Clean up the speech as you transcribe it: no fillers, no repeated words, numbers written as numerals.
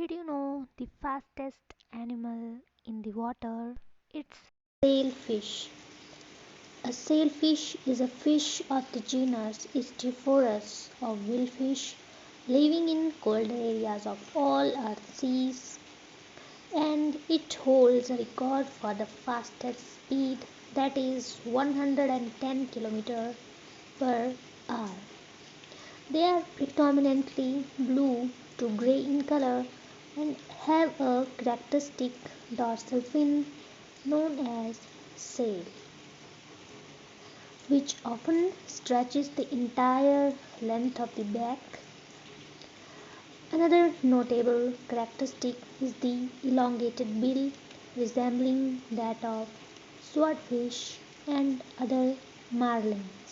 Did you know the fastest animal in the water? It's sailfish. A sailfish is a fish of the genus Ichthyophorus or whalefish living in cold areas of all Earth's seas, and it holds a record for the fastest speed, that is 110 km per hour. They are predominantly blue to gray in color and have a characteristic dorsal fin known as sail, which often stretches the entire length of the back. Another notable characteristic is the elongated bill, resembling that of swordfish and other marlins.